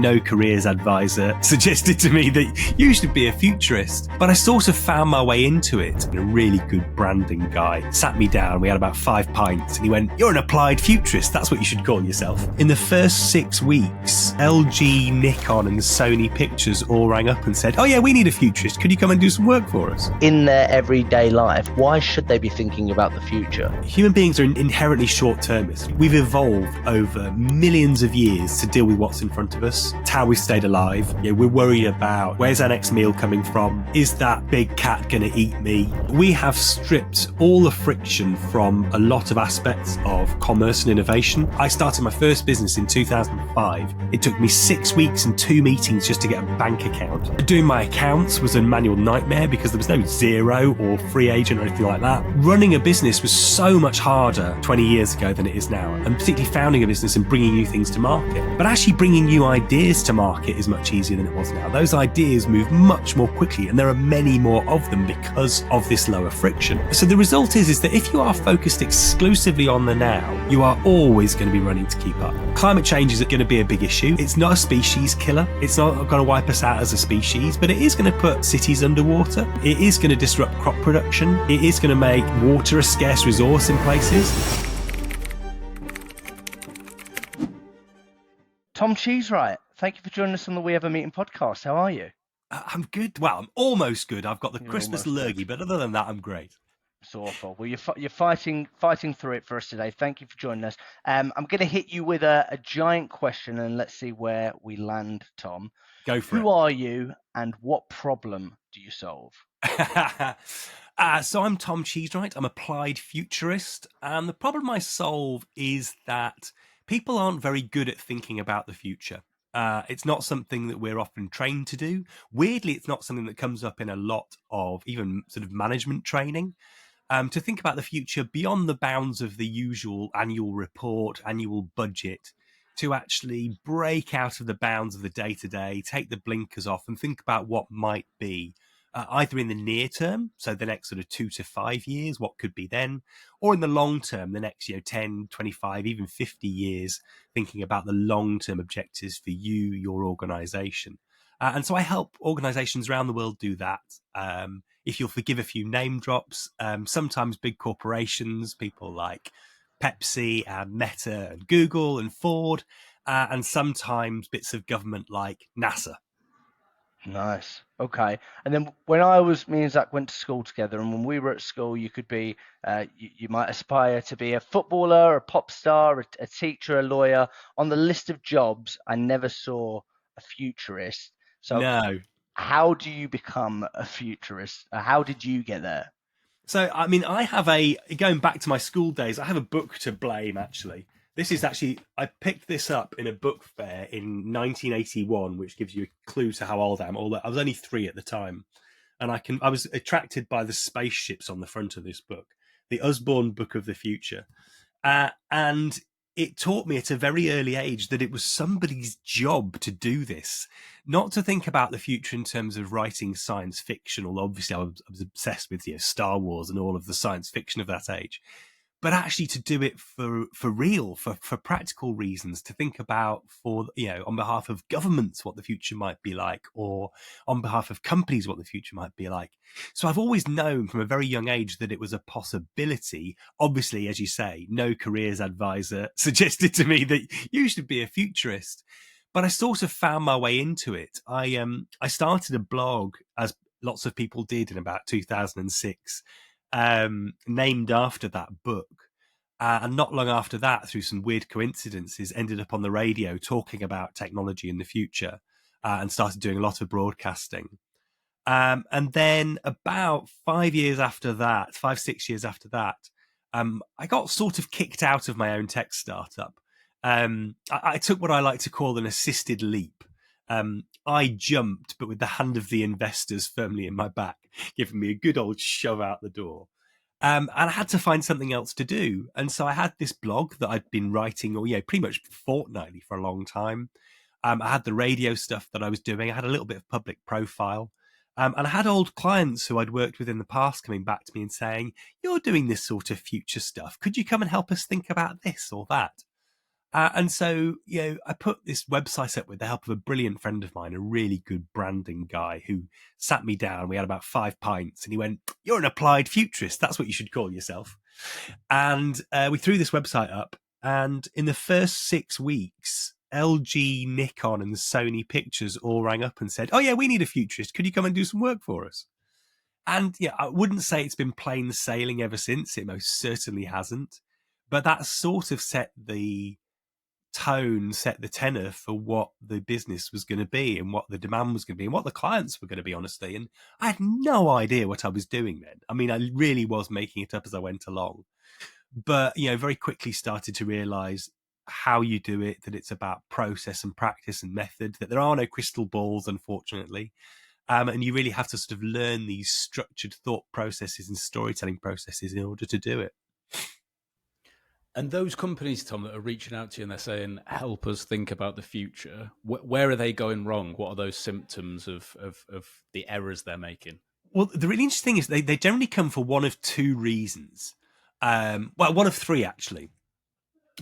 No careers advisor suggested to me that you should be a futurist, but I sort of found my way into it. A really good branding guy sat me down, we had about 5 pints, and he went, "You're an applied futurist, that's what you should call yourself." In the first 6 weeks, LG, Nikon and Sony Pictures all rang up and said, "Oh yeah, we need a futurist, could you come and do some work for us?" In their everyday life, why should they be thinking about the future? Human beings are inherently short-termist. We've evolved over millions of years to deal with what's in front of us. It's how we've stayed alive. We're worried about where's our next meal coming from? Is that big cat going to eat me? We have stripped all the friction from a lot of aspects of commerce and innovation. I started my first business in 2005. It took me 6 weeks and 2 meetings just to get a bank account. Doing my accounts was a manual nightmare because there was no Zero or free agent or anything like that. Running a business was so much harder 20 years ago than it is now, and particularly founding a business and bringing new things to market. But actually bringing new ideas to market is much easier than it was now. Those ideas move much more quickly, and there are many more of them because of this lower friction. So the result is that if you are focused exclusively on the now, you are always going to be running to keep up. Climate change is going to be a big issue. It's not a species killer. It's not going to wipe us out as a species, but it is going to put cities underwater. It is going to disrupt crop production. It is going to make water a scarce resource in places. Tom Cheesewright, thank you for joining us on the We Have a Meeting podcast. How are you? I'm good. Well, I'm almost good. I've got the You're Christmas almost lurgy, but other than that, I'm great. It's awful. Well, you're fighting through it for us today. Thank you for joining us. I'm going to hit you with a giant question, and let's see where we land, Tom. Go for it. Who are you, and what problem do you solve? So I'm Tom Cheesewright. I'm applied futurist, and the problem I solve is that people aren't very good at thinking about the future. It's not something that we're often trained to do. Weirdly, it's not something that comes up in a lot of even sort of management training. To think about the future beyond the bounds of the usual annual report, annual budget, to actually break out of the bounds of the day-to-day, take the blinkers off and think about what might be, either in the near term, so the next sort of 2 to 5 years, what could be then, or in the long term, the next 10, 25, even 50 years, thinking about the long-term objectives for you, your organization. And so I help organizations around the world do that. If you'll forgive a few name drops, sometimes big corporations, people like Pepsi and Meta and Google and Ford, and sometimes bits of government like NASA. Nice. Okay. And then me and Zach went to school together, and when we were at school, you could be, you might aspire to be a footballer, a pop star, a teacher, a lawyer. On the list of jobs, I never saw a futurist. So No. how do you become a futurist? How did you get there? So, I mean, going back to my school days, I have a book to blame, actually. This is actually, I picked this up in a book fair in 1981, which gives you a clue to how old I am. Although I was only 3 at the time. And I was attracted by the spaceships on the front of this book, the Usborne Book of the Future. And it taught me at a very early age that it was somebody's job to do this, not to think about the future in terms of writing science fiction, although obviously I was obsessed with Star Wars and all of the science fiction of that age, but actually to do it for real, for practical reasons, to think about on behalf of governments what the future might be like, or on behalf of companies what the future might be like. So I've always known from a very young age that it was a possibility. Obviously, as you say, no careers advisor suggested to me that you should be a futurist, but I sort of found my way into it. I started a blog, as lots of people did, in about 2006. Named after that book, and not long after that, through some weird coincidences, ended up on the radio talking about technology in the future, and started doing a lot of broadcasting. And then about 5 years after that, 5-6 years after that, I got sort of kicked out of my own tech startup. I took what I like to call an assisted leap. I jumped, but with the hand of the investors firmly in my back, giving me a good old shove out the door. And I had to find something else to do. And so I had this blog that I'd been writing, pretty much fortnightly for a long time. I had the radio stuff that I was doing. I had a little bit of public profile. And I had old clients who I'd worked with in the past coming back to me and saying, "You're doing this sort of future stuff. Could you come and help us think about this or that?" And so, I put this website up with the help of a brilliant friend of mine, a really good branding guy who sat me down. We had about 5 pints and he went, "You're an applied futurist. That's what you should call yourself." And we threw this website up. And in the first 6 weeks, LG, Nikon, and Sony Pictures all rang up and said, "Oh, yeah, we need a futurist. Could you come and do some work for us?" And I wouldn't say it's been plain sailing ever since. It most certainly hasn't. But that sort of set the tone, set the tenor for what the business was going to be and what the demand was going to be and what the clients were going to be, honestly. And I had no idea what I was doing then. I mean, I really was making it up as I went along. But, very quickly started to realize how you do it, that it's about process and practice and method, that there are no crystal balls, unfortunately. And you really have to sort of learn these structured thought processes and storytelling processes in order to do it. And those companies, Tom, that are reaching out to you and they're saying, "Help us think about the future," where are they going wrong? What are those symptoms of the errors they're making? Well, the really interesting thing is they generally come for one of two reasons. One of three, actually.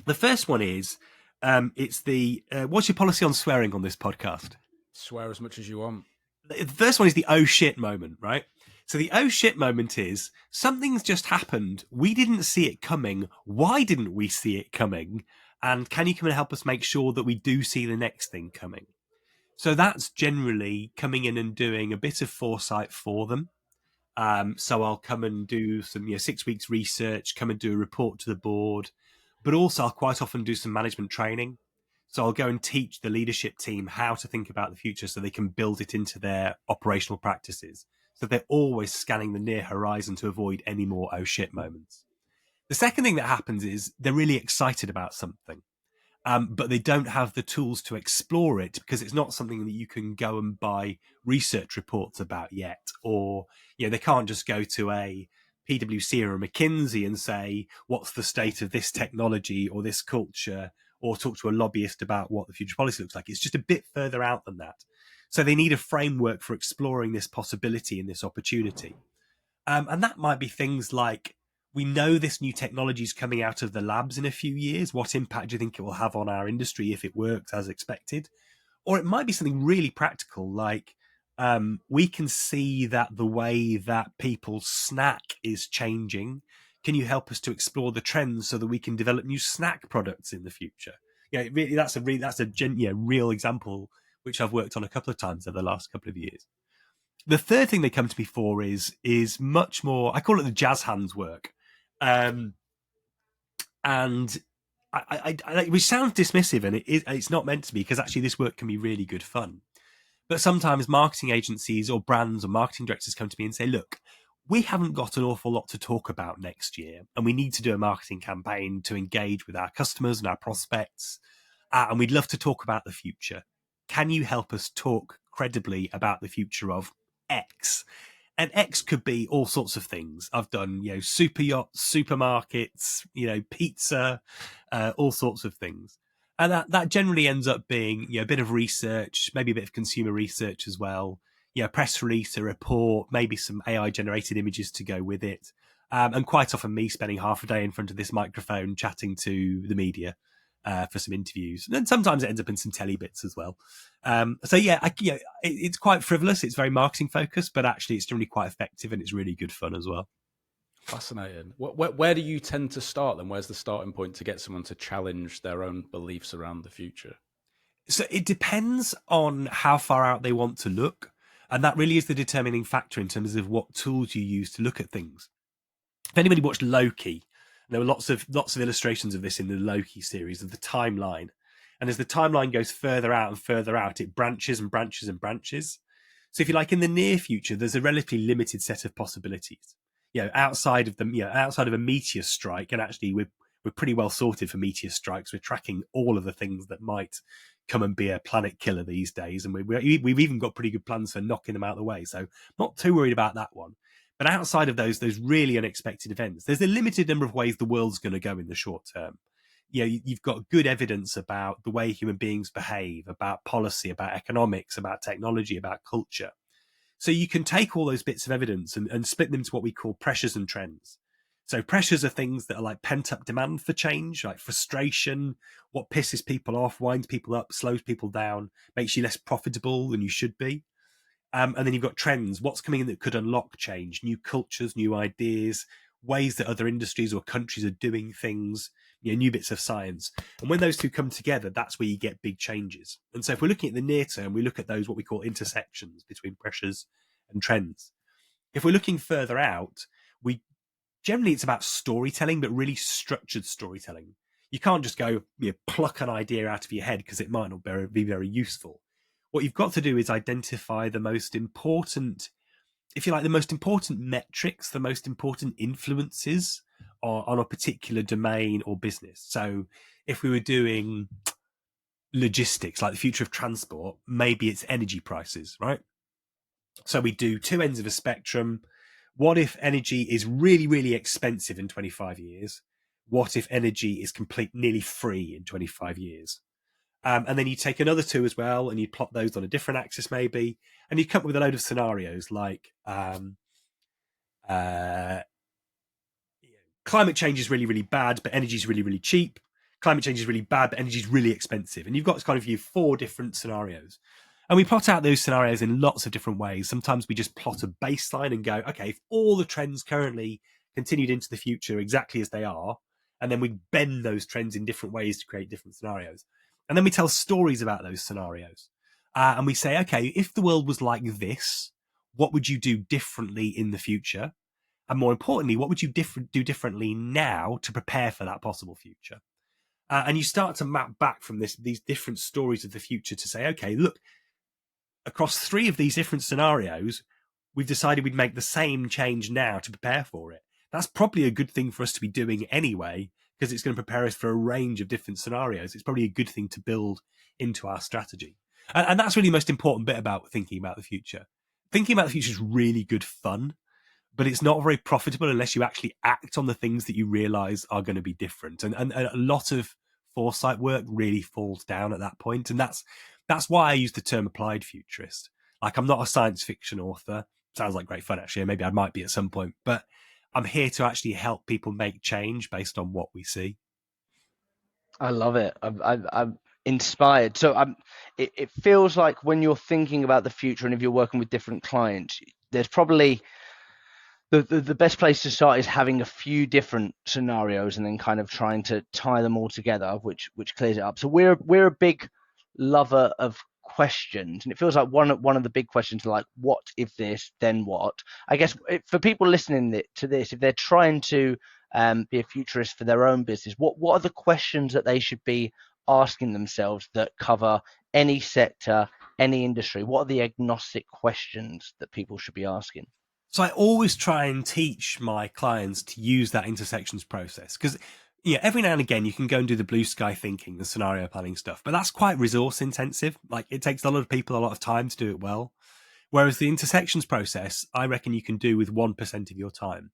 The first one is it's the what's your policy on swearing on this podcast? Swear as much as you want. The first one is the "oh shit" moment, right? So the "oh shit" moment is something's just happened. We didn't see it coming. Why didn't we see it coming? And can you come and help us make sure that we do see the next thing coming? So that's generally coming in and doing a bit of foresight for them. So I'll come and do some 6 weeks research, come and do a report to the board, but also I'll quite often do some management training. So I'll go and teach the leadership team how to think about the future so they can build it into their operational practices. So they're always scanning the near horizon to avoid any more "oh shit" moments. The second thing that happens is they're really excited about something. But they don't have the tools to explore it because it's not something that you can go and buy research reports about yet. Or, they can't just go to a PwC or a McKinsey and say, what's the state of this technology or this culture, or talk to a lobbyist about what the future policy looks like. It's just a bit further out than that. So they need a framework for exploring this possibility and this opportunity. And that might be things like, we know this new technology is coming out of the labs in a few years. What impact do you think it will have on our industry if it works as expected? Or it might be something really practical, like we can see that the way that people snack is changing. Can you help us to explore the trends so that we can develop new snack products in the future? Really, that's a real example which I've worked on a couple of times over the last couple of years. The third thing they come to me for is much more, I call it the jazz hands work. And which sounds dismissive, and it's not meant to be, because actually this work can be really good fun. But sometimes marketing agencies or brands or marketing directors come to me and say, look, we haven't got an awful lot to talk about next year, and we need to do a marketing campaign to engage with our customers and our prospects, and we'd love to talk about the future. Can you help us talk credibly about the future of X? And X could be all sorts of things. I've done, super yachts, supermarkets, pizza, all sorts of things. And that generally ends up being, a bit of research, maybe a bit of consumer research as well. A press release, a report, maybe some AI generated images to go with it. And quite often me spending half a day in front of this microphone chatting to the media for some interviews. And then sometimes it ends up in some telly bits as well. It's quite frivolous. It's very marketing focused, but actually it's generally quite effective and it's really good fun as well. Fascinating. Where do you tend to start then? Where's the starting point to get someone to challenge their own beliefs around the future? So it depends on how far out they want to look. And that really is the determining factor in terms of what tools you use to look at things. If anybody watched Loki, there were lots of illustrations of this in the Loki series, of the timeline. And as the timeline goes further out and further out, it branches and branches and branches. So if you like, in the near future, there's a relatively limited set of possibilities. Outside of a meteor strike, and actually we're pretty well sorted for meteor strikes. We're tracking all of the things that might come and be a planet killer these days, and we've even got pretty good plans for knocking them out of the way. So not too worried about that one. But outside of those really unexpected events, there's a limited number of ways the world's going to go in the short term. You've got good evidence about the way human beings behave, about policy, about economics, about technology, about culture. So you can take all those bits of evidence and split them into what we call pressures and trends. So pressures are things that are like pent up demand for change, like frustration, what pisses people off, winds people up, slows people down, makes you less profitable than you should be. And then you've got trends, what's coming in that could unlock change, new cultures, new ideas, ways that other industries or countries are doing things, new bits of science. And when those two come together, that's where you get big changes. And so if we're looking at the near term, we look at those, what we call intersections between pressures and trends. If we're looking further out, generally it's about storytelling, but really structured storytelling. You can't just go pluck an idea out of your head because it might not be very useful. What you've got to do is identify the most important, if you like, the most important metrics, the most important influences on a particular domain or business. So if we were doing logistics, like the future of transport, maybe it's energy prices, right? So we do two ends of a spectrum. What if energy is really, really expensive in 25 years? What if energy is nearly free in 25 years? And then you take another two as well, and you plot those on a different axis maybe, and you come up with a load of scenarios like climate change is really, really bad, but energy is really, really cheap. Climate change is really bad, but energy is really expensive. And you've got kind of 4 different scenarios. And we plot out those scenarios in lots of different ways. Sometimes we just plot a baseline and go, okay, if all the trends currently continued into the future exactly as they are, and then we bend those trends in different ways to create different scenarios. And then we tell stories about those scenarios. And we say, okay, if the world was like this, what would you do differently in the future? And more importantly, what would you do differently now to prepare for that possible future? And you start to map back from these different stories of the future to say, okay, look, across 3 of these different scenarios, we've decided we'd make the same change now to prepare for it. That's probably a good thing for us to be doing anyway, because it's going to prepare us for a range of different scenarios. It's probably a good thing to build into our strategy. And that's really the most important bit about thinking about the future. Thinking about the future is really good fun, but it's not very profitable unless you actually act on the things that you realize are going to be different. And a lot of foresight work really falls down at that point. And that's why I use the term applied futurist. Like, I'm not a science fiction author. Sounds like great fun, actually. Maybe I might be at some point, but I'm here to actually help people make change based on what we see. I love it. I'm inspired. So it feels like when you're thinking about the future and if you're working with different clients, there's probably the best place to start is having a few different scenarios and then kind of trying to tie them all together, which clears it up. So we're a big lover of questions, and it feels like one of the big questions are like, what if this, then what? I guess for people listening to this, if they're trying to be a futurist for their own business, what are the questions that they should be asking themselves that cover any sector, any industry? What are the agnostic questions that people should be asking? So I always try and teach my clients to use that intersections process, because every now and again you can go and do the blue sky thinking, the scenario planning stuff, but that's quite resource intensive. Like, it takes a lot of people a lot of time to do it well. Whereas the intersections process, I reckon you can do with 1% of your time.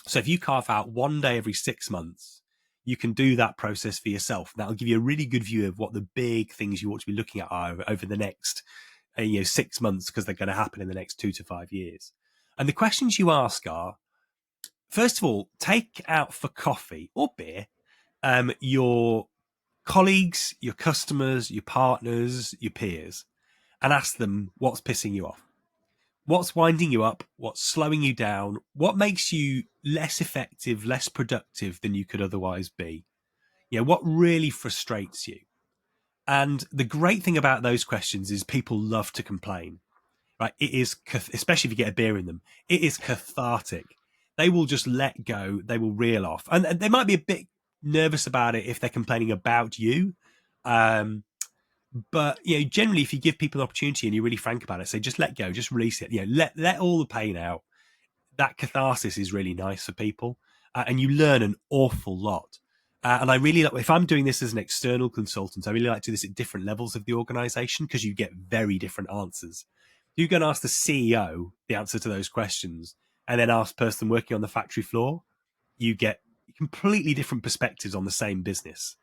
So if you carve out 1 day every 6 months, you can do that process for yourself. That'll give you a really good view of what the big things you ought to be looking at are over the next 6 months, because they're going to happen in the next 2 to 5 years. And the questions you ask are, first of all, take out for coffee or beer your colleagues, your customers, your partners, your peers, and ask them what's pissing you off. What's winding you up? What's slowing you down? What makes you less effective, less productive than you could otherwise be? What really frustrates you? And the great thing about those questions is people love to complain. Right? It is, especially if you get a beer in them, it is cathartic. They will just let go. They will reel off, and they might be a bit nervous about it if they're complaining about you. But generally, if you give people an opportunity and you're really frank about it, say just let go, just release it. Let all the pain out. That catharsis is really nice for people, and you learn an awful lot. And I really like, if I'm doing this as an external consultant, I really like to do this at different levels of the organization, because you get very different answers. You can ask the CEO the answer to those questions, and then ask the person working on the factory floor, you get completely different perspectives on the same business,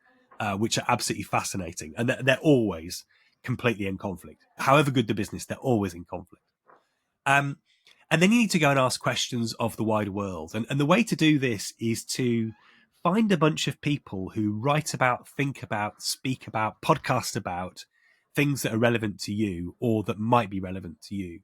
which are absolutely fascinating. And they're always completely in conflict. However good the business, they're always in conflict. And then you need to go and ask questions of the wider world. And the way to do this is to find a bunch of people who write about, think about, speak about, podcast about things that are relevant to you or that might be relevant to you.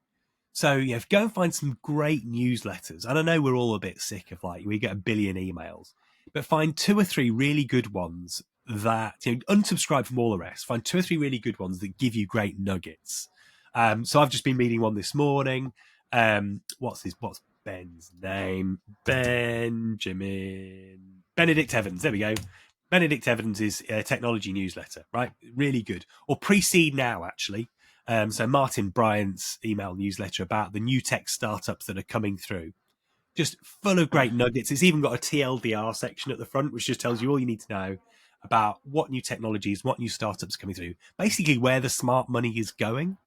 So, yeah, go and find some great newsletters. And I know we're all a bit sick of we get a billion emails, but find 2 or 3 really good ones that, unsubscribe from all the rest. Find 2 or 3 really good ones that give you great nuggets. So I've just been reading one this morning. What's Ben's name? Benedict Evans. There we go. Benedict Evans is a technology newsletter, right? Really good. Or Precede Now, actually. So Martin Bryant's email newsletter about the new tech startups that are coming through. Just full of great nuggets. It's even got a TLDR section at the front, which just tells you all you need to know about what new technologies, what new startups are coming through, basically where the smart money is going.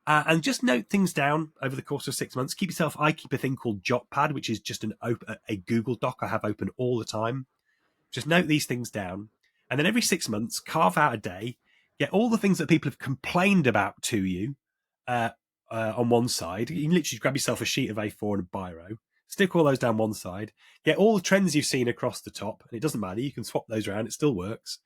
And just note things down over the course of 6 months. I keep a thing called Jotpad, which is just a Google Doc I have open all the time. Just note these things down. And then every 6 months, carve out a day, get all the things that people have complained about to you on one side. You can literally grab yourself a sheet of A4 and a biro, stick all those down one side, get all the trends you've seen across the top. And it doesn't matter. You can swap those around. It still works.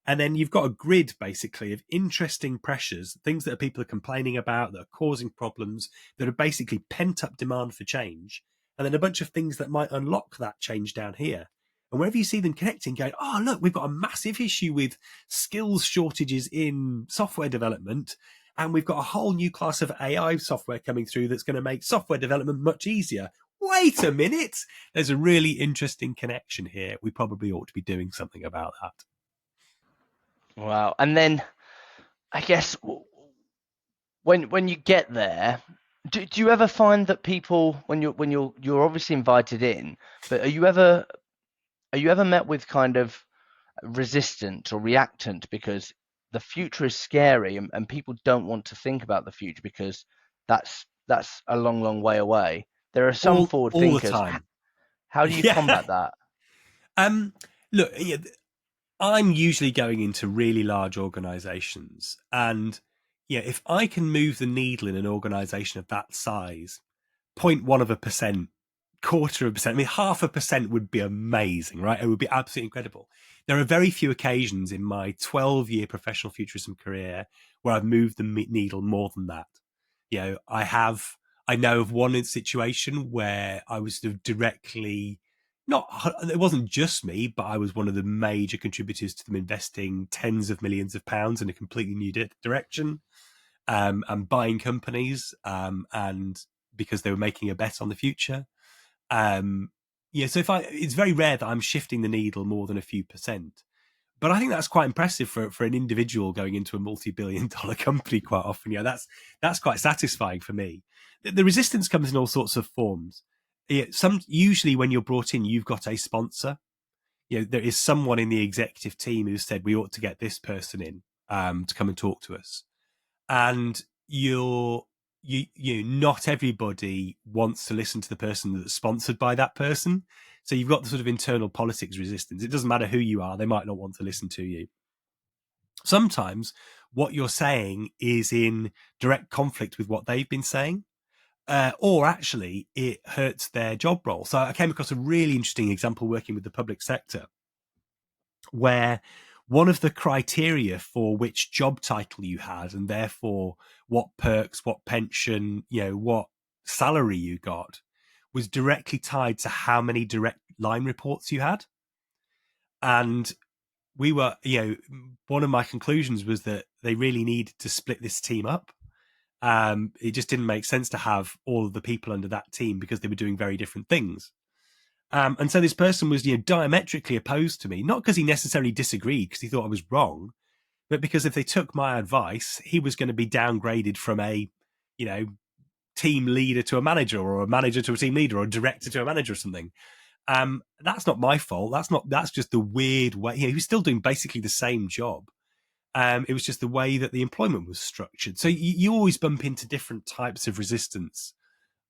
And then you've got a grid, basically, of interesting pressures, things that people are complaining about, that are causing problems, that are basically pent-up demand for change, and then a bunch of things that might unlock that change down here. And wherever you see them connecting, going, oh, look, we've got a massive issue with skills shortages in software development, and we've got a whole new class of AI software coming through that's going to make software development much easier. Wait a minute! There's a really interesting connection here. We probably ought to be doing something about that. Wow. And then I guess when you get there, do you ever find that people, when you're obviously invited in, but are you ever met with kind of resistant or reactant because the future is scary and people don't want to think about the future because that's a long way away? There are some forward thinkers. All the time. How do you combat that? Look, I'm usually going into really large organizations, and if I can move the needle in an organization of that size, 0.1%, 0.25%, I mean, 0.5% would be amazing, right? It would be absolutely incredible. There are very few occasions in my 12-year professional futurism career where I've moved the needle more than that. I know of one situation where I was sort of directly, it wasn't just me, but I was one of the major contributors to them investing tens of millions of pounds in a completely new direction, and buying companies, and because they were making a bet on the future. So it's very rare that I'm shifting the needle more than a few percent. But I think that's quite impressive for an individual going into a multi-billion-dollar company quite often. That's quite satisfying for me. The resistance comes in all sorts of forms. Usually when you're brought in, you've got a sponsor. There is someone in the executive team who said we ought to get this person in to come and talk to us. And not everybody wants to listen to the person that's sponsored by that person. So you've got the sort of internal politics resistance. It doesn't matter who you are. They might not want to listen to you. Sometimes what you're saying is in direct conflict with what they've been saying, or actually it hurts their job role. So I came across a really interesting example working with the public sector, where one of the criteria for which job title you had, and therefore what perks, what pension, what salary you got, was directly tied to how many direct line reports you had. And we were, one of my conclusions was that they really needed to split this team up. It just didn't make sense to have all of the people under that team because they were doing very different things. And so this person was, diametrically opposed to me, not because he necessarily disagreed because he thought I was wrong, but because if they took my advice, he was going to be downgraded from a, team leader to a manager, or a manager to a team leader, or a director to a manager or something. That's not my fault. That's just the weird way. He was still doing basically the same job. It was just the way that the employment was structured. So you always bump into different types of resistance.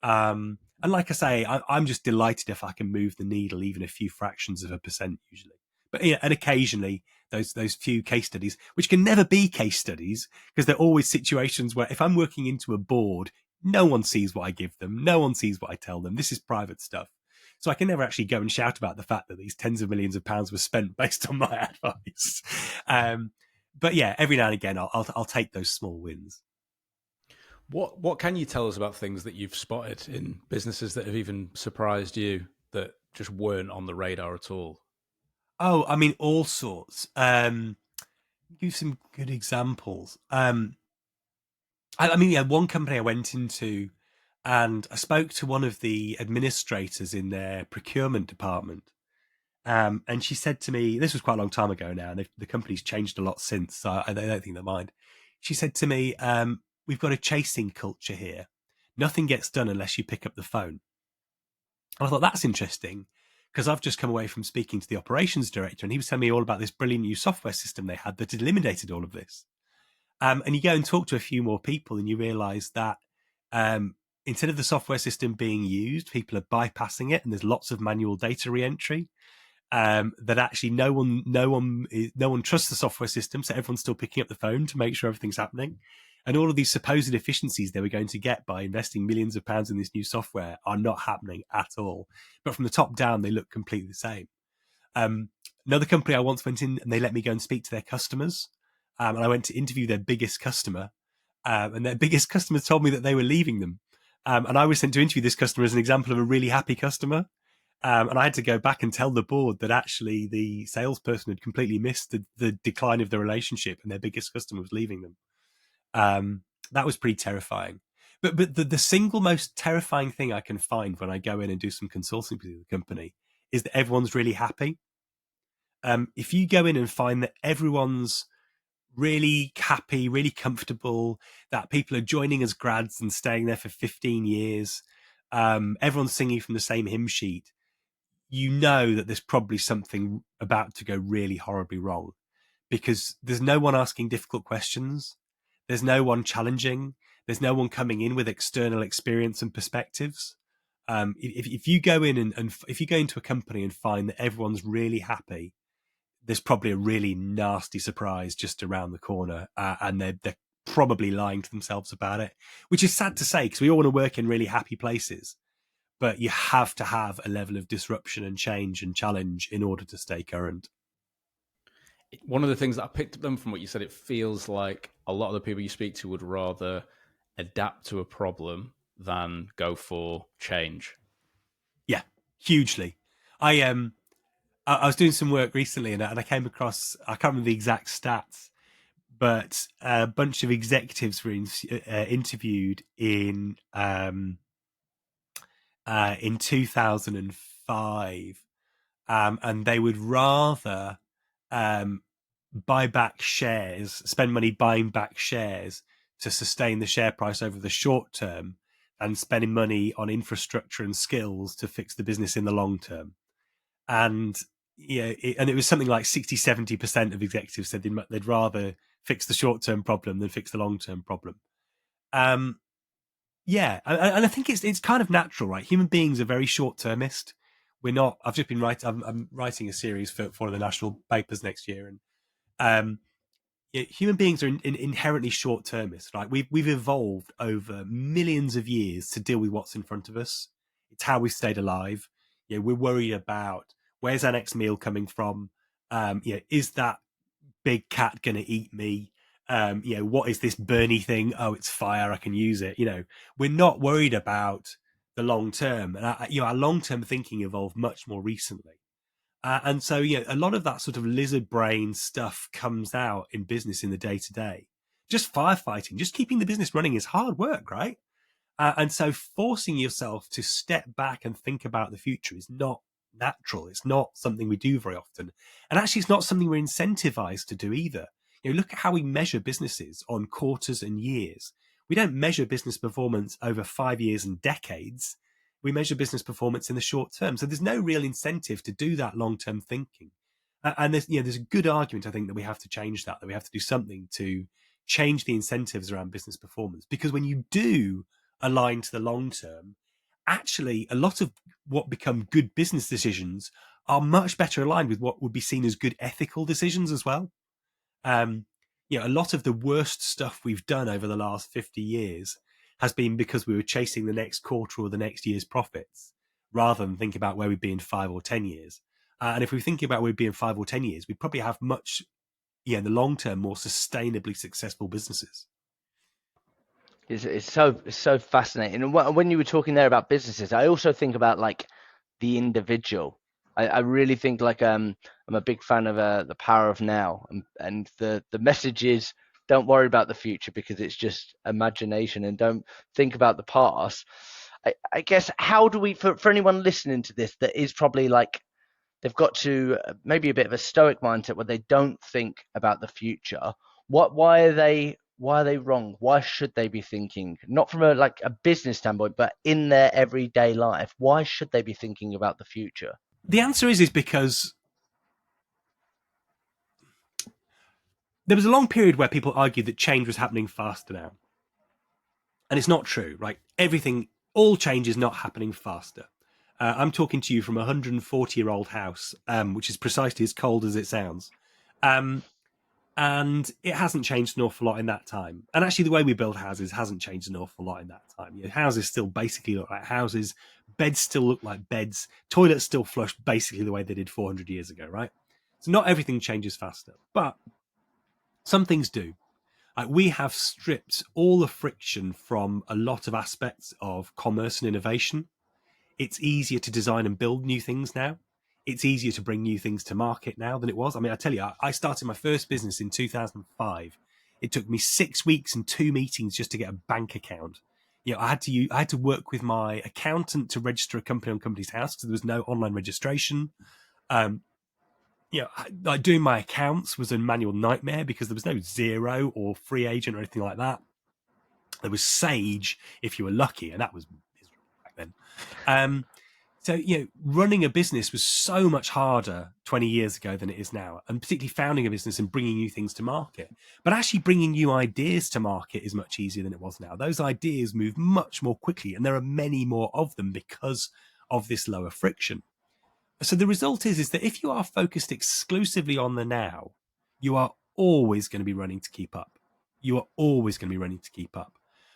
And like I say, I'm just delighted if I can move the needle even a few fractions of a percent usually. But and occasionally those few case studies, which can never be case studies because they're always situations where if I'm working into a board, No one sees what I give them. No one sees what I tell them. This is private stuff. So I can never actually go and shout about the fact that these tens of millions of pounds were spent based on my advice. But yeah, every now and again, I'll take those small wins. What can you tell us about things that you've spotted in businesses that have even surprised you that just weren't on the radar at all? Oh, I mean, all sorts. Give some good examples. I mean, yeah, one company I went into, and I spoke to one of the administrators in their procurement department. And she said to me, this was quite a long time ago now, and the company's changed a lot since, so I don't think they mind. She said to me, we've got a chasing culture here. Nothing gets done unless you pick up the phone. And I thought, that's interesting, because I've just come away from speaking to the operations director, and he was telling me all about this brilliant new software system they had that had eliminated all of this. And you go and talk to a few more people, and you realize that instead of the software system being used, people are bypassing it, and there's lots of manual data re-entry. That actually no one trusts the software system, so everyone's still picking up the phone to make sure everything's happening. And all of these supposed efficiencies they were going to get by investing millions of pounds in this new software are not happening at all. But from the top down, they look completely the same. Another company I once went in, and they let me go and speak to their customers. And I went to interview their biggest customer, and their biggest customer told me that they were leaving them. And I was sent to interview this customer as an example of a really happy customer. And I had to go back and tell the board that actually the salesperson had completely missed the decline of the relationship, and their biggest customer was leaving them. That was pretty terrifying. But the single most terrifying thing I can find when I go in and do some consulting with the company is that everyone's really happy. If you go in and find that everyone's really happy, really comfortable, that people are joining as grads and staying there for 15 years, everyone's singing from the same hymn sheet, you know that there's probably something about to go really horribly wrong, because there's no one asking difficult questions. There's no one challenging. There's no one coming in with external experience and perspectives. If you go in and if you go into a company and find that everyone's really happy, there's probably a really nasty surprise just around the corner, and they're probably lying to themselves about it, which is sad to say, because we all want to work in really happy places. But you have to have a level of disruption and change and challenge in order to stay current. One of the things that I picked up from what you said, it feels like a lot of the people you speak to would rather adapt to a problem than go for change. Yeah, hugely. I was doing some work recently, and I came across, I can't remember the exact stats, but a bunch of executives were interviewed in 2005, and they would rather buy back shares, spend money buying back shares to sustain the share price over the short term, and spending money on infrastructure and skills to fix the business in the long term. And it was something like 60-70% of executives said they'd rather fix the short term problem than fix the long term problem. Yeah, and I think it's kind of natural, right? Human beings are very short-termist. We're not. I've just been writing. I'm writing a series for one of the national papers next year, and human beings are inherently short-termist, right? We've evolved over millions of years to deal with what's in front of us. It's how we've stayed alive. We're worried about where's our next meal coming from. Is that big cat going to eat me? What is this Bernie thing? Oh, it's fire. I can use it. We're not worried about the long term. And our long term thinking evolved much more recently. And so, a lot of that sort of lizard brain stuff comes out in business in the day to day. Just firefighting, just keeping the business running is hard work, right? And so forcing yourself to step back and think about the future is not natural. It's not something we do very often. And actually, it's not something we're incentivized to do either. Look at how we measure businesses on quarters and years. We don't measure business performance over 5 years and decades. We measure business performance in the short term. So there's no real incentive to do that long-term thinking. And there's a good argument, I think, that we have to change that we have to do something to change the incentives around business performance. Because when you do align to the long term, actually a lot of what become good business decisions are much better aligned with what would be seen as good ethical decisions as well. A lot of the worst stuff we've done over the last 50 years has been because we were chasing the next quarter or the next year's profits rather than thinking about where we'd be in 5 or 10 years. And if we think about where we'd be in 5 or 10 years, we'd probably have much, in the long term, more sustainably successful businesses. It's so fascinating. And when you were talking there about businesses, I also think about like the individual. I really think like I'm a big fan of The Power of Now, and the message is don't worry about the future because it's just imagination, and don't think about the past. I guess how do we, for anyone listening to this that is probably like they've got to maybe a bit of a stoic mindset where they don't think about the future. Why are they wrong? Why should they be thinking, not from a business standpoint, but in their everyday life? Why should they be thinking about the future? The answer is because there was a long period where people argued that change was happening faster now. And it's not true, right? All change is not happening faster. I'm talking to you from a 140-year-old house, which is precisely as cold as it sounds. And it hasn't changed an awful lot in that time. And actually, the way we build houses hasn't changed an awful lot in that time. Houses still basically look like houses. Beds still look like beds. Toilets still flush basically the way they did 400 years ago, right? So not everything changes faster, but some things do. We have stripped all the friction from a lot of aspects of commerce and innovation. It's easier to design and build new things now. It's easier to bring new things to market now than it was. I mean, I tell you, I started my first business in 2005. It took me 6 weeks and 2 meetings just to get a bank account. I had to work with my accountant to register a company on Companies House because there was no online registration. Like doing my accounts was a manual nightmare because there was no Xero or Free Agent or anything like that. There was Sage if you were lucky, and that was miserable back then. So, running a business was so much harder 20 years ago than it is now, and particularly founding a business and bringing new things to market. But actually bringing new ideas to market is much easier than it was now. Those ideas move much more quickly, and there are many more of them because of this lower friction. So the result is that if you are focused exclusively on the now, you are always going to be running to keep up. You are always going to be running to keep up.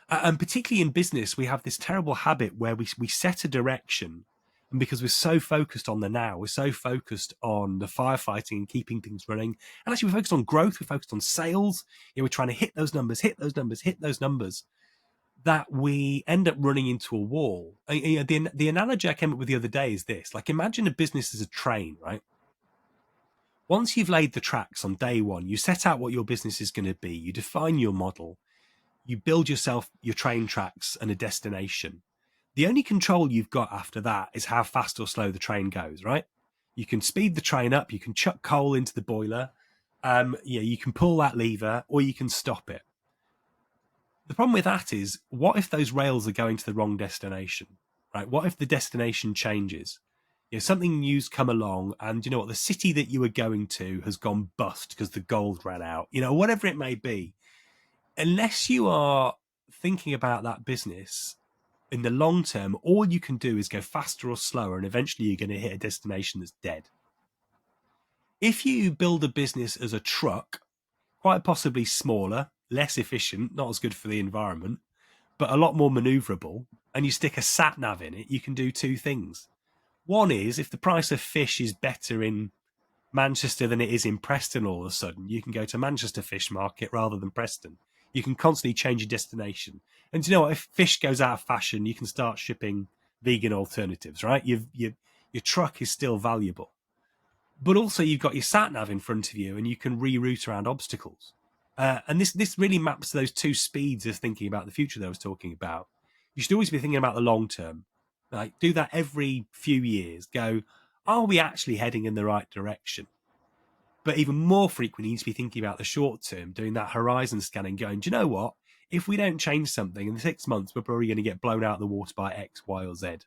And particularly in business, we have this terrible habit where we set a direction. And because we're so focused on the now, we're so focused on the firefighting and keeping things running. And actually, we're focused on growth. We're focused on sales. We're trying to hit those numbers, that we end up running into a wall. The analogy I came up with the other day is this. Like, imagine a business as a train, right? Once you've laid the tracks on day one, you set out what your business is going to be. You define your model. You build yourself your train tracks and a destination. The only control you've got after that is how fast or slow the train goes, right? You can speed the train up. You can chuck coal into the boiler. You can pull that lever, or you can stop it. The problem with that is, what if those rails are going to the wrong destination, right? What if the destination changes? Something new's come along, and you know what? The city that you were going to has gone bust because the gold ran out. Whatever it may be. Unless you are thinking about that business in the long term, all you can do is go faster or slower, and eventually you're going to hit a destination that's dead. If you build a business as a truck, quite possibly smaller, less efficient, not as good for the environment, but a lot more maneuverable, and you stick a sat nav in it, you can do two things. One is, if the price of fish is better in Manchester than it is in Preston all of a sudden, you can go to Manchester Fish Market rather than Preston. You can constantly change your destination. And you know what? If fish goes out of fashion, you can start shipping vegan alternatives, right? Your truck is still valuable. But also you've got your sat nav in front of you, and you can reroute around obstacles. And this really maps to those two speeds of thinking about the future that I was talking about. You should always be thinking about the long term. Like, do that every few years. Go, are we actually heading in the right direction? But even more frequently, you need to be thinking about the short term, doing that horizon scanning, going, do you know what? If we don't change something in 6 months, we're probably going to get blown out of the water by X, Y, or Z.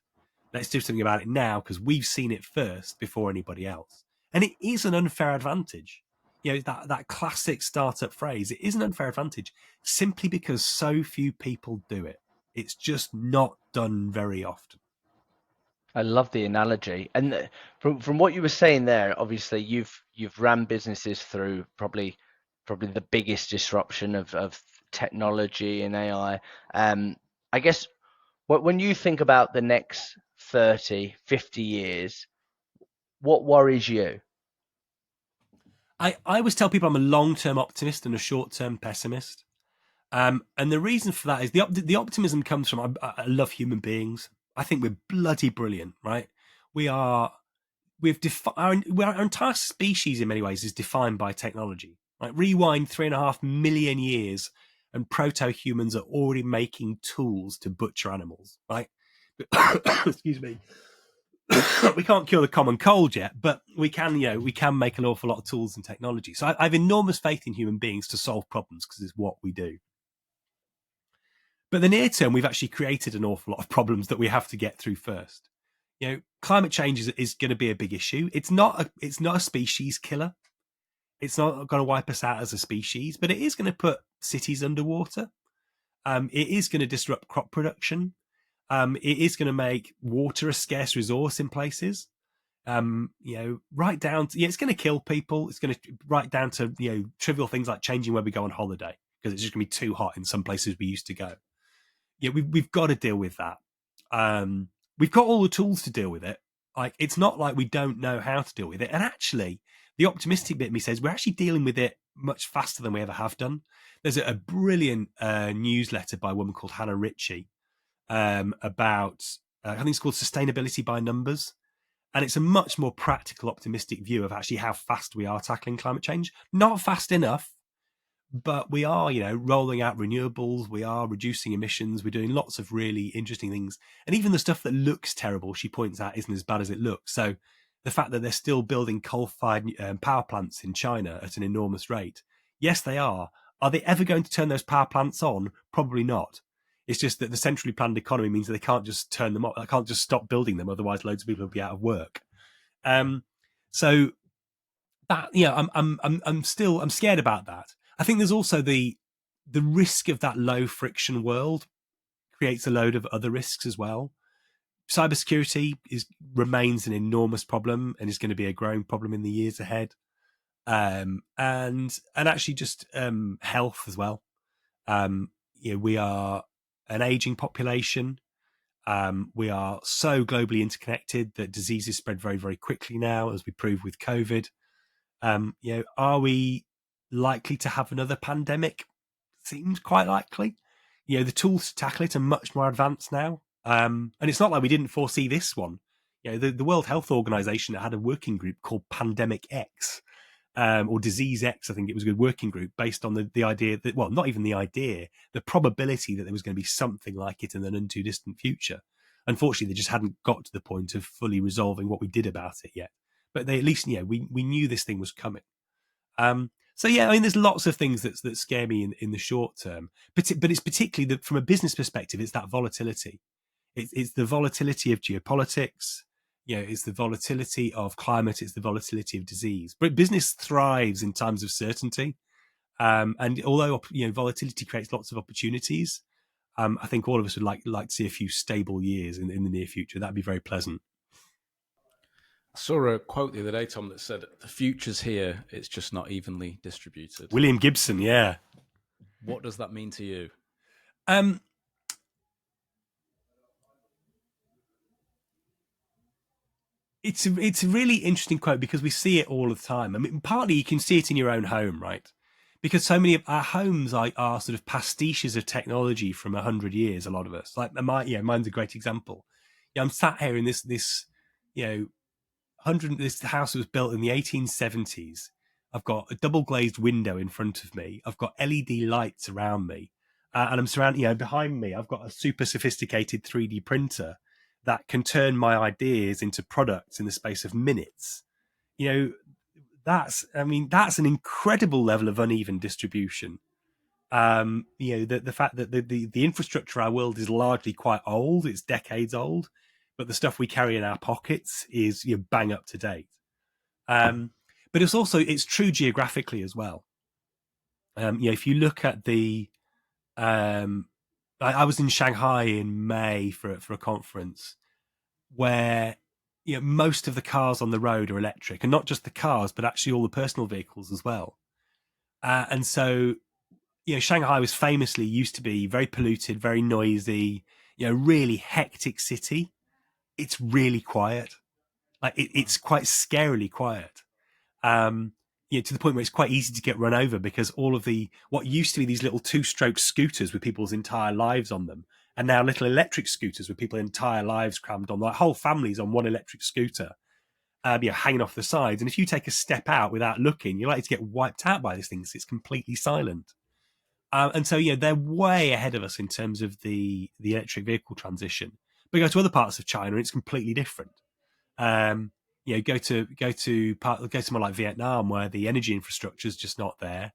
Let's do something about it now because we've seen it first before anybody else. And it is an unfair advantage. That classic startup phrase, it is an unfair advantage simply because so few people do it. It's just not done very often. I love the analogy, and from what you were saying there, obviously you've ran businesses through probably the biggest disruption of technology and AI, and I guess when you think about the next 30, 50 years, what worries you? I always tell people I'm a long-term optimist and a short-term pessimist. And the reason for that is the optimism comes from I love human beings. I think we're bloody brilliant, right? We are our entire species in many ways is defined by technology. Like rewind 3.5 million years, and proto-humans are already making tools to butcher animals, right? Excuse me. We can't cure the common cold yet, but we can, we can make an awful lot of tools and technology. So I have enormous faith in human beings to solve problems because it's what we do. But the near term, we've actually created an awful lot of problems that we have to get through first. Climate change is going to be a big issue. It's not a species killer. It's not going to wipe us out as a species, but it is going to put cities underwater. It is going to disrupt crop production. It is going to make water a scarce resource in places. Right down to, it's going to kill people. It's going to right down to, trivial things like changing where we go on holiday because it's just going to be too hot in some places we used to go. We've got to deal with that. We've got all the tools to deal with it. Like, it's not like we don't know how to deal with it. And actually, the optimistic bit of me says we're actually dealing with it much faster than we ever have done. There's a brilliant newsletter by a woman called Hannah Ritchie about, I think it's called Sustainability by Numbers. And it's a much more practical, optimistic view of actually how fast we are tackling climate change. Not fast enough, but we are, rolling out renewables. We are reducing emissions. We're doing lots of really interesting things. And even the stuff that looks terrible, she points out, isn't as bad as it looks. So the fact that they're still building coal-fired power plants in China at an enormous rate. Yes, they are. Are they ever going to turn those power plants on? Probably not. It's just that the centrally planned economy means that they can't just turn them off. They can't just stop building them. Otherwise, loads of people will be out of work. So that, I'm scared about that. I think there's also the risk of that low friction world creates a load of other risks as well. Cybersecurity remains an enormous problem and is going to be a growing problem in the years ahead. And actually just health as well. We are an aging population. We are so globally interconnected that diseases spread very, very quickly now, as we proved with COVID. Are we likely to have another pandemic? Seems quite likely. The tools to tackle it are much more advanced now. And it's not like we didn't foresee this one. The World Health Organization had a working group called Pandemic X, or Disease X, I think it was a good working group based on the idea that, well, not even the idea, the probability that there was going to be something like it in the none too distant future. Unfortunately, they just hadn't got to the point of fully resolving what we did about it yet. But they at least, we knew this thing was coming. So there's lots of things that scare me in the short term, but it's particularly from a business perspective, it's that volatility. It's the volatility of geopolitics. It's the volatility of climate. It's the volatility of disease. But business thrives in times of certainty. And although volatility creates lots of opportunities, I think all of us would like to see a few stable years in the near future. That'd be very pleasant. I saw a quote the other day, Tom, that said, "The future's here, it's just not evenly distributed." William Gibson, yeah. What does that mean to you? It's a really interesting quote because we see it all the time. I mean, partly you can see it in your own home, right? Because so many of our homes are sort of pastiches of technology from 100 years. A lot of us, like mine's a great example. I'm sat here in this this house was built in the 1870s. I've got a double glazed window in front of me. I've got LED lights around me, and I'm surrounded. Behind me, I've got a super sophisticated 3D printer that can turn my ideas into products in the space of minutes. That's an incredible level of uneven distribution. The fact that the infrastructure of our world is largely quite old, it's decades old, but the stuff we carry in our pockets is bang up to date. But it's true geographically as well. If you look at I was in Shanghai in May for a conference where most of the cars on the road are electric, and not just the cars, but actually all the personal vehicles as well. And so Shanghai was famously used to be very polluted, very noisy, really hectic city. It's really quiet. Like it's quite scarily quiet. To the point where it's quite easy to get run over because all of what used to be these little 2-stroke scooters with people's entire lives on them, and now little electric scooters with people's entire lives crammed on, like whole families on one electric scooter, hanging off the sides. And if you take a step out without looking, you're likely to get wiped out by this thing because it's completely silent. And so, they're way ahead of us in terms of the electric vehicle transition. But go to other parts of China, and it's completely different. Go to somewhere like Vietnam, where the energy infrastructure is just not there,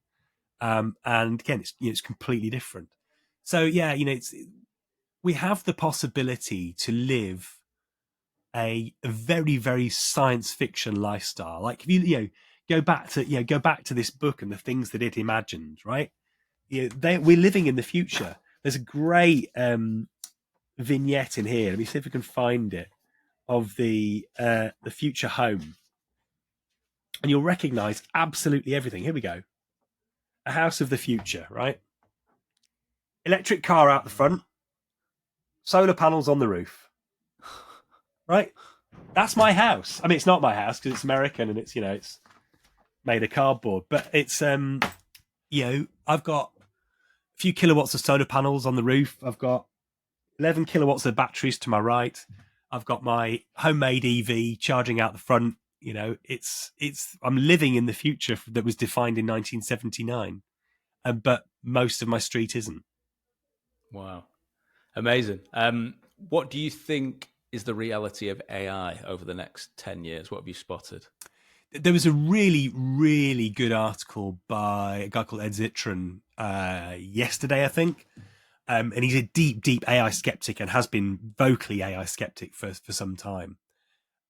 and again, it's completely different. So we have the possibility to live a very, very science fiction lifestyle. Like if you go back to this book and the things that it imagined, right? We're living in the future. There's a great vignette in here. Let me see if I can find it, of the future home, and you'll recognize absolutely everything. Here we go. A house of the future, right? Electric car out the front, solar panels on the roof, right? That's my house. I mean, it's not my house because it's American and it's it's made of cardboard, but it's I've got a few kilowatts of solar panels on the roof. I've got 11 kilowatts of batteries to my right. I've got my homemade EV charging out the front. I'm living in the future that was defined in 1979, but most of my street isn't. Wow, amazing. What do you think is the reality of AI over the next 10 years? What have you spotted? There was a really, really good article by a guy called Ed Zitron yesterday, I think. And he's a deep, deep AI skeptic and has been vocally AI skeptic for some time.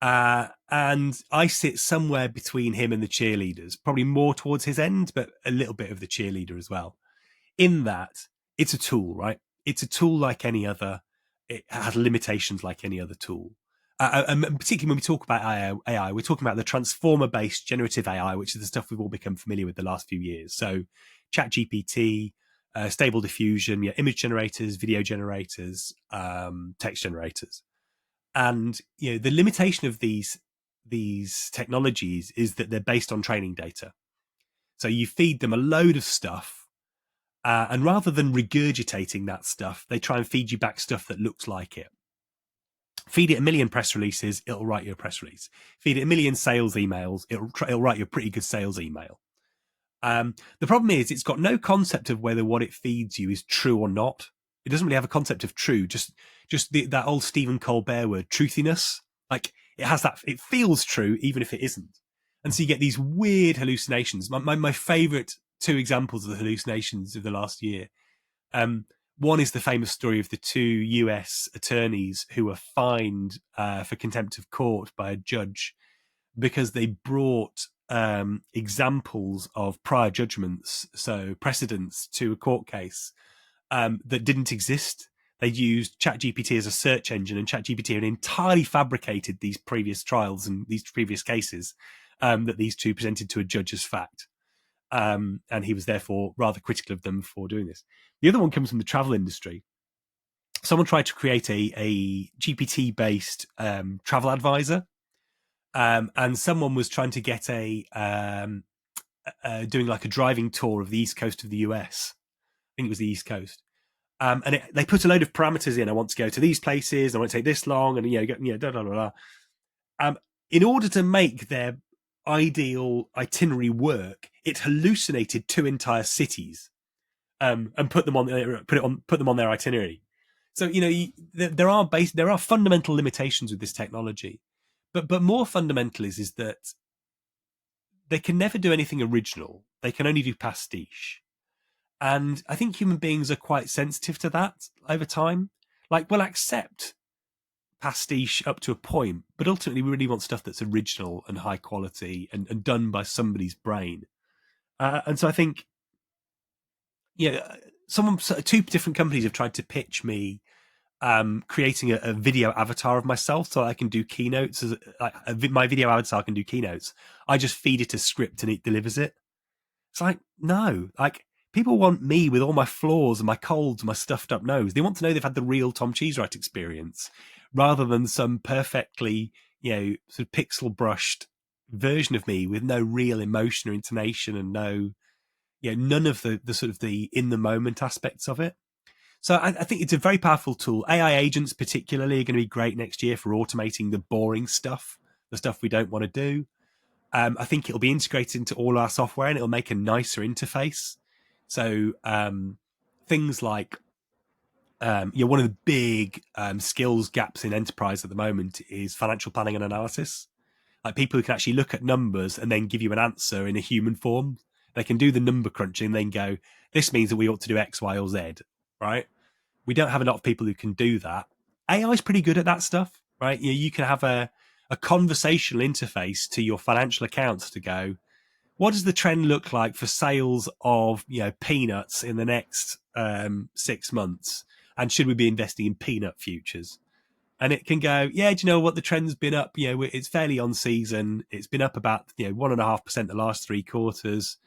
And I sit somewhere between him and the cheerleaders, probably more towards his end, but a little bit of the cheerleader as well. In that, it's a tool, right? It's a tool like any other. It has limitations like any other tool. And particularly when we talk about AI, we're talking about the transformer-based generative AI, which is the stuff we've all become familiar with the last few years. So ChatGPT, Stable Diffusion, image generators, video generators, text generators. And the limitation of these technologies is that they're based on training data. So you feed them a load of stuff, and rather than regurgitating that stuff, they try and feed you back stuff that looks like it. Feed it a million press releases, it'll write you a press release. Feed it a million sales emails, it'll write you a pretty good sales email. The problem is it's got no concept of whether what it feeds you is true or not. It doesn't really have a concept of true, just that old Stephen Colbert word, truthiness. Like it has that, it feels true even if it isn't. And so you get these weird hallucinations. My favorite 2 examples of the hallucinations of the last year. One is the famous story of the 2 US attorneys who were fined for contempt of court by a judge because they brought examples of prior judgments, so precedents, to a court case that didn't exist. They used ChatGPT as a search engine, and ChatGPT had entirely fabricated these previous trials and these previous cases that these 2 presented to a judge as fact. And he was therefore rather critical of them for doing this. The other one comes from the travel industry. Someone tried to create a GPT-based travel advisor, and someone was trying to get doing like a driving tour of the East Coast of the US. I think it was the East Coast. And they put a load of parameters in. I want to go to these places. I want to take this long, and da da da da. In order to make their ideal itinerary work, it hallucinated 2 entire cities, and put them on their itinerary. So there are fundamental limitations with this technology, but more fundamental is that they can never do anything original. They can only do pastiche. And I think human beings are quite sensitive to that over time. Like, we'll accept pastiche up to a point, but ultimately we really want stuff that's original and high quality and done by somebody's brain. And so I think, 2 different companies have tried to pitch me creating a video avatar of myself so I can do keynotes. My video avatar can do keynotes. I just feed it a script and it delivers it. It's like, no, like People want me with all my flaws and my colds and my stuffed up nose. They want to know they've had the real Tom Cheesewright experience rather than some perfectly, sort of pixel brushed version of me with no real emotion or intonation and none of the sort of the in the moment aspects of it. So I think it's a very powerful tool. AI agents particularly are going to be great next year for automating the boring stuff, the stuff we don't want to do. I think it'll be integrated into all our software and it'll make a nicer interface. So things like, one of the big skills gaps in enterprise at the moment is financial planning and analysis. Like people who can actually look at numbers and then give you an answer in a human form. They can do the number crunching and then go, this means that we ought to do X, Y, or Z, right? We don't have a lot of people who can do that. AI is pretty good at that stuff, right? You can have a conversational interface to your financial accounts to go, what does the trend look like for sales of peanuts in the next 6 months? And should we be investing in peanut futures? And it can go, yeah, do you know what? The trend's been up. It's fairly on season. It's been up about 1.5% the last 3 quarters.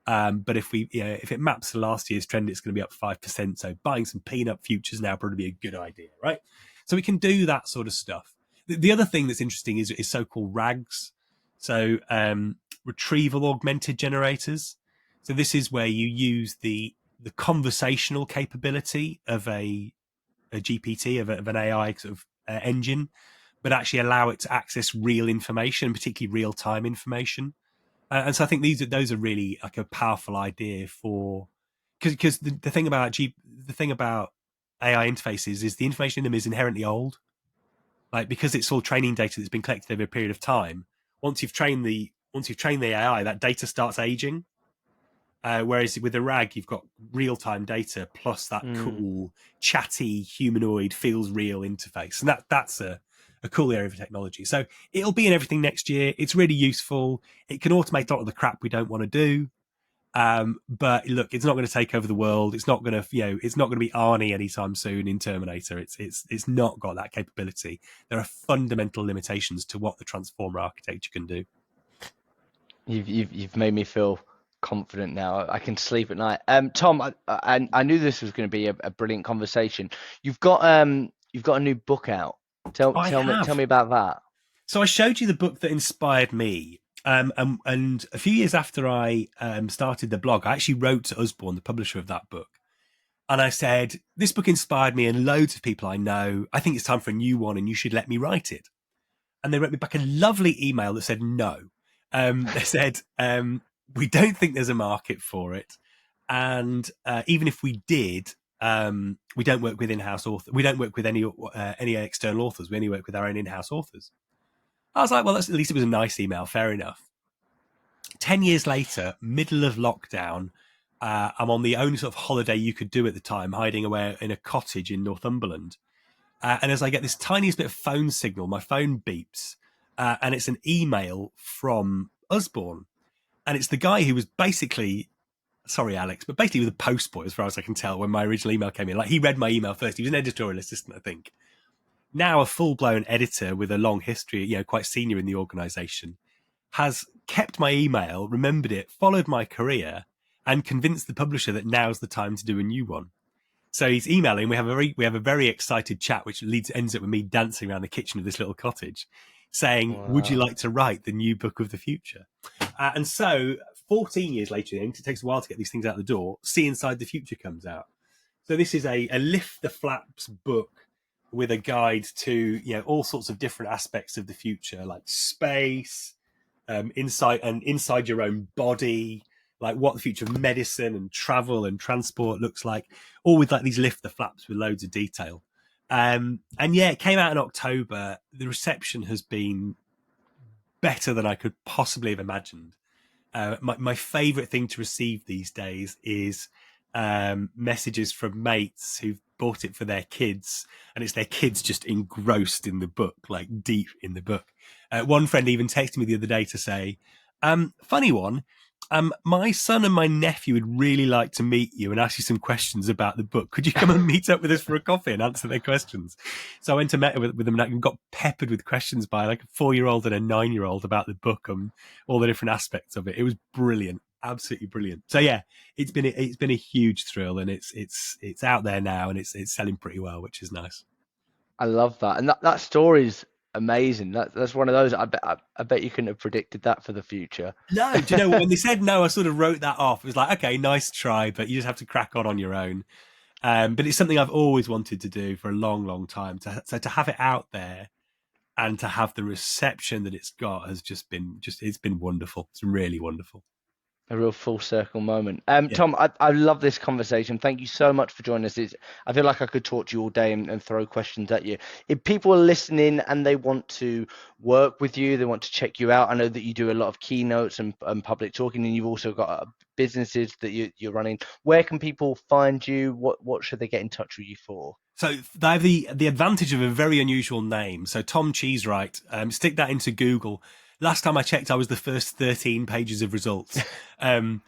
But if it maps to last year's trend, it's going to be up 5%. So buying some peanut futures now probably be a good idea, right? So we can do that sort of stuff. The other thing that's interesting is so-called RAGs. So retrieval augmented generators. So this is where you use the conversational capability of a GPT, of an AI sort of engine, but actually allow it to access real information, particularly real-time information. And so I think those are really like a powerful idea for, because the thing about AI interfaces is the information in them is inherently old. Like, because it's all training data that's been collected over a period of time. Once you've trained the AI, that data starts aging. Whereas with a RAG, you've got real-time data plus that cool, chatty, humanoid, feels real interface. And that's a cool area of technology. So it'll be in everything next year. It's really useful. It can automate a lot of the crap we don't want to do. But look, it's not going to take over the world. It's not going to, it's not going to be Arnie anytime soon in Terminator. It's not got that capability. There are fundamental limitations to what the transformer architecture can do. You've made me feel confident now. I can sleep at night. Tom, I knew this was going to be a brilliant conversation. You've got a new book out. Tell me about that. So I showed you the book that inspired me. And a few years after I started the blog, I actually wrote to Usborne, the publisher of that book. And I said, this book inspired me and loads of people I know. I think it's time for a new one and you should let me write it. And they wrote me back a lovely email that said no. They said, we don't think there's a market for it. And even if we did, we don't work with in-house authors. We don't work with any external authors. We only work with our own in-house authors. I was like, well, at least it was a nice email. Fair enough. 10 years later, middle of lockdown, I'm on the only sort of holiday you could do at the time, hiding away in a cottage in Northumberland. And as I get this tiniest bit of phone signal, my phone beeps, and it's an email from Usborne. And it's the guy who was basically, sorry, Alex, but basically was a postboy as far as I can tell when my original email came in. Like, he read my email first. He was an editorial assistant, I think. Now a full-blown editor with a long history, quite senior in the organisation, has kept my email, remembered it, followed my career, and convinced the publisher that now's the time to do a new one. So he's emailing. We have a very excited chat, which ends up with me dancing around the kitchen of this little cottage, saying, wow, would you like to write the new book of the future? And so 14 years later, it takes a while to get these things out the door, See Inside the Future comes out. So this is a lift the flaps book with a guide to all sorts of different aspects of the future, like space, inside your own body, like what the future of medicine and travel and transport looks like, all with like these lift the flaps with loads of detail. And yeah, it came out in October. The reception has been better than I could possibly have imagined. My favorite thing to receive these days is messages from mates who've bought it for their kids, and it's their kids just engrossed in the book, like deep in the book. One friend even texted me the other day to say, funny one, my son and my nephew would really like to meet you and ask you some questions about the book. Could you come and meet up with us for a coffee and answer their questions? So I went to meet with them and got peppered with questions by like a 4-year-old and a 9-year-old about the book and all the different aspects of it. It was brilliant. absolutely brilliant. So yeah, it's been a huge thrill, and it's out there now, and it's selling pretty well, which is nice. I love that, and that story's amazing. That's one of those. I bet you couldn't have predicted that for the future. No, do you know when they said no, I sort of wrote that off. It was like, okay, nice try, but you just have to crack on your own. But it's something I've always wanted to do for a long, long time. So to have it out there and to have the reception that it's got has it's been wonderful. It's really wonderful. A real full circle moment. Yeah. Tom, I love this conversation. Thank you so much for joining us. I feel like I could talk to you all day and throw questions at you. If people are listening and they want to work with you, they want to check you out, I know that you do a lot of keynotes and public talking, and you've also got businesses that you're running. Where can people find you? What should they get in touch with you for? So they have the advantage of a very unusual name. So Tom Cheesewright, stick that into Google. Last time I checked, I was the first 13 pages of results. Stick Tom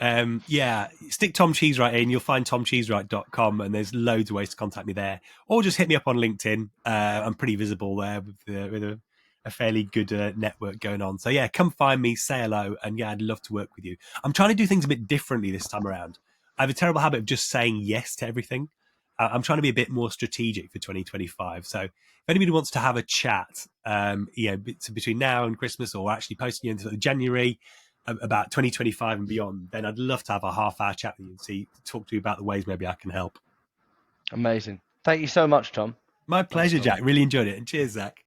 Cheesewright in. You'll find tomcheesewright.com, and there's loads of ways to contact me there. Or just hit me up on LinkedIn. I'm pretty visible there with a fairly good network going on. So yeah, come find me, say hello, and yeah, I'd love to work with you. I'm trying to do things a bit differently this time around. I have a terrible habit of just saying yes to everything. I'm trying to be a bit more strategic for 2025. So if anybody wants to have a chat, between now and Christmas, or actually posting into January about 2025 and beyond, then I'd love to have a half-hour chat with you and talk to you about the ways maybe I can help. Amazing. Thank you so much, Tom. My pleasure, Jack. Really enjoyed it. And cheers, Zach.